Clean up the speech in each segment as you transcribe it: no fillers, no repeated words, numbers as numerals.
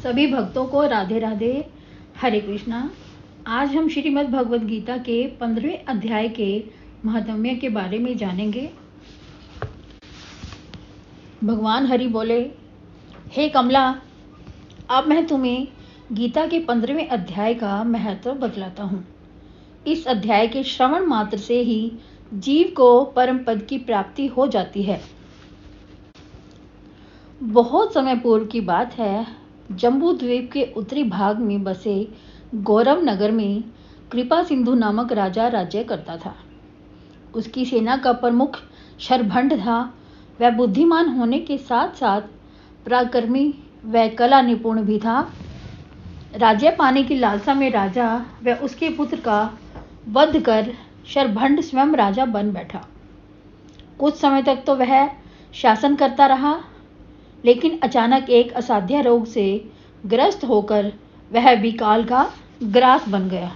सभी भक्तों को राधे राधे, हरे कृष्णा। आज हम श्रीमद् भगवद गीता के 15वें अध्याय के महात्म्य के बारे में जानेंगे। भगवान हरि बोले, हे कमला, अब मैं तुम्हें गीता के 15वें अध्याय का महत्व बतलाता हूँ। इस अध्याय के श्रवण मात्र से ही जीव को परम पद की प्राप्ति हो जाती है। बहुत समय पूर्व की बात है, जम्बू द्वीप के उत्तरी भाग में बसे गौरव नगर में कृपा सिंधु नामक राजा राज्य करता था। उसकी सेना का प्रमुख शरभंड था। वह बुद्धिमान होने के साथ साथ पराक्रमी व कला निपुण भी था। राज्य पाने की लालसा में राजा व उसके पुत्र का वध कर शरभंड स्वयं राजा बन बैठा। कुछ समय तक तो वह शासन करता रहा, लेकिन अचानक एक असाध्य रोग से ग्रस्त होकर वह विकाल का ग्रास बन गया।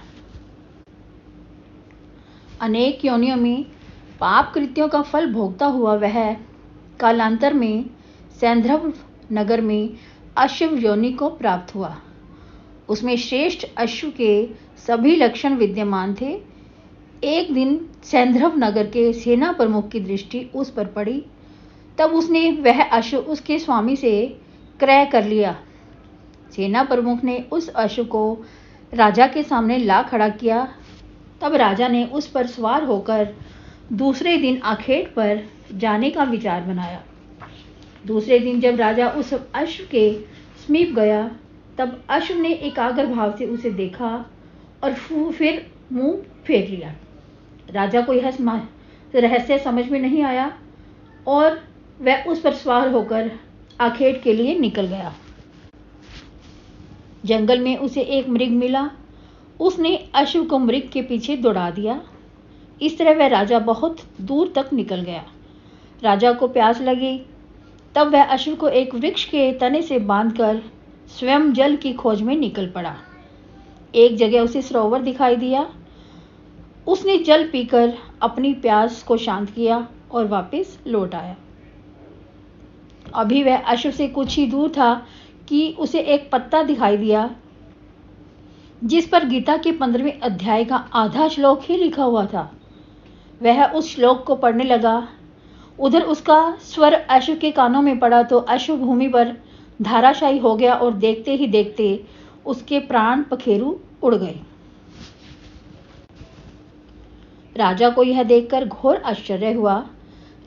अनेक योनियों में पाप कृत्यों का फल भोगता हुआ वह कालांतर में सैंधव नगर में अश्व योनि को प्राप्त हुआ। उसमें श्रेष्ठ अश्व के सभी लक्षण विद्यमान थे। एक दिन सैंधव नगर के सेना प्रमुख की दृष्टि उस पर पड़ी। तब उसने वह अश्व उसके स्वामी से क्रय कर लिया। सेना प्रमुख ने उस अश्व को राजा के सामने ला खड़ा किया। तब राजा ने उस पर सवार होकर दूसरे दिन आखेट पर जाने का विचार बनाया। दूसरे दिन जब राजा उस अश्व के समीप गया, तब अश्व ने एकाग्र भाव से उसे देखा और फिर मुंह फेर लिया। राजा को यह रहस्य समझ में नहीं आया और वह उस पर सवार होकर आखेट के लिए निकल गया। जंगल में उसे एक मृग मिला। उसने अश्व को मृग के पीछे दौड़ा दिया। इस तरह वह राजा बहुत दूर तक निकल गया। राजा को प्यास लगी। तब वह अश्व को एक वृक्ष के तने से बांधकर स्वयं जल की खोज में निकल पड़ा। एक जगह उसे सरोवर दिखाई दिया। उसने जल पीकर अपनी प्यास को शांत किया और वापस लौट आया। अभी वह अश्व से कुछ ही दूर था कि उसे एक पत्ता दिखाई दिया, जिस पर गीता के 15वें अध्याय का आधा श्लोक ही लिखा हुआ था। वह उस श्लोक को पढ़ने लगा। उधर उसका स्वर अश्व के कानों में पड़ा तो अश्व भूमि पर धाराशायी हो गया और देखते ही देखते उसके प्राण पखेरु उड़ गए। राजा को यह देखकर घोर आश्चर्य हुआ।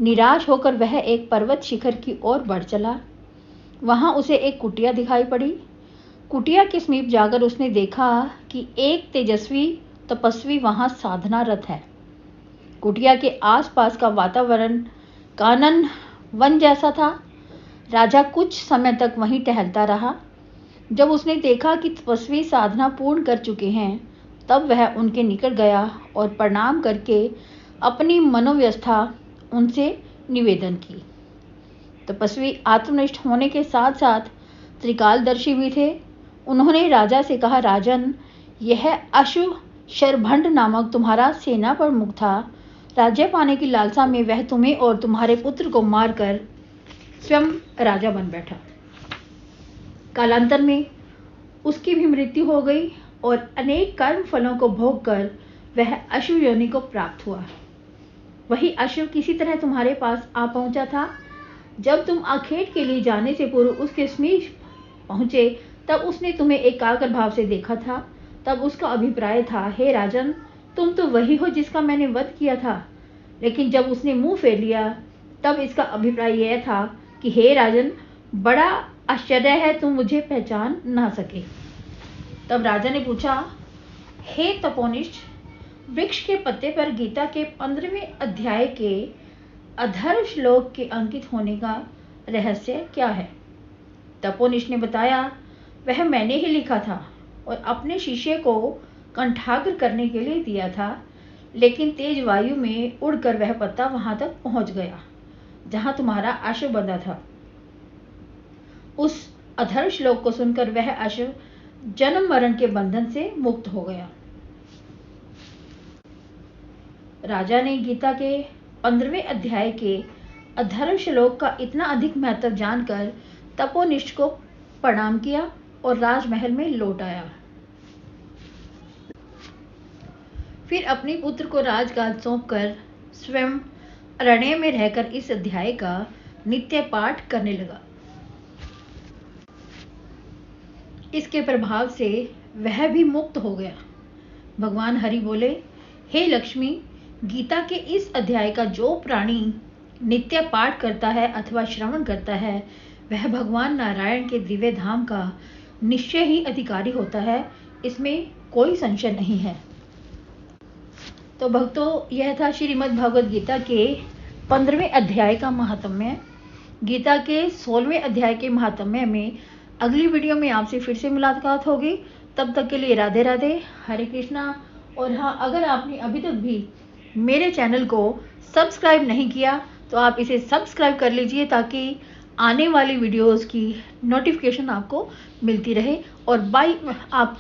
निराश होकर वह एक पर्वत शिखर की ओर बढ़ चला। वहां उसे एक कुटिया दिखाई पड़ी। कुटिया के समीप जाकर उसने देखा कि एक तेजस्वी तपस्वी वहां साधनारत है। कुटिया के आसपास का वातावरण कानन वन जैसा था। राजा कुछ समय तक वहीं टहलता रहा। जब उसने देखा कि तपस्वी साधना पूर्ण कर चुके हैं, तब वह उनके निकट गया और प्रणाम करके अपनी मनोव्यवस्था उनसे निवेदन की। तपस्वी आत्मनिष्ठ होने के साथ साथ त्रिकालदर्शी भी थे। उन्होंने राजा से कहा, राजन, यह अश्व शरभंड नामक तुम्हारा सेना प्रमुख था। राज्य पाने की लालसा में वह तुम्हें और तुम्हारे पुत्र को मारकर स्वयं राजा बन बैठा। कालांतर में उसकी भी मृत्यु हो गई और अनेक कर्म फलों को भोग कर वह अश्व योनि को प्राप्त हुआ। वही अश्व किसी तरह तुम्हारे पास आ पहुंचा था। जब तुम आखेट के लिए जाने से पूर्व उसके समीप पहुंचे, तब उसने तुम्हें एकाग्र भाव से देखा था। तब उसका अभिप्राय था, हे राजन, तुम तो वही हो जिसका मैंने वध किया था। लेकिन जब उसने मुंह फेर लिया, तब इसका अभिप्राय यह था कि हे राजन, बड़ा आश्चर्य है, तुम मुझे पहचान ना सके। तब राजा ने पूछा, हे तपोनिष्ठ, वृक्ष के पत्ते पर गीता के 15वें अध्याय के अधर्व श्लोक के अंकित होने का रहस्य क्या है? तपोनिष्ठ ने बताया, वह मैंने ही लिखा था और अपने शिष्य को कंठाग्र करने के लिए दिया था, लेकिन तेज वायु में उड़कर वह पत्ता वहां तक पहुंच गया जहां तुम्हारा अश्व बंधा था। उस अधर्व श्लोक को सुनकर वह अश्व जन्म मरण के बंधन से मुक्त हो गया। राजा ने गीता के 15वें अध्याय के अधर्व श्लोक का इतना अधिक महत्व जानकर तपोनिष्ठ को प्रणाम किया और राजमहल में लौट आया। फिर अपने पुत्र को राजगाद सौंपकर स्वयं अरण्य में रहकर इस अध्याय का नित्य पाठ करने लगा। इसके प्रभाव से वह भी मुक्त हो गया। भगवान हरि बोले, हे लक्ष्मी, गीता के इस अध्याय का जो प्राणी नित्य पाठ करता है अथवा श्रवण करता है, वह भगवान नारायण के दिव्य धाम का निश्चय ही अधिकारी होता है। इसमें कोई संशय नहीं है। तो भक्तों, यह था श्रीमद् भगवद गीता के 15वें अध्याय का महात्म्य। गीता के 16वें अध्याय के महात्म्य में अगली वीडियो में आपसे फिर से मुलाकात होगी। तब तक के लिए राधे राधे, हरे कृष्णा। और हाँ, अगर आपने अभी तक भी मेरे चैनल को सब्सक्राइब नहीं किया तो आप इसे सब्सक्राइब कर लीजिए, ताकि आने वाली वीडियोस की नोटिफिकेशन आपको मिलती रहे और आप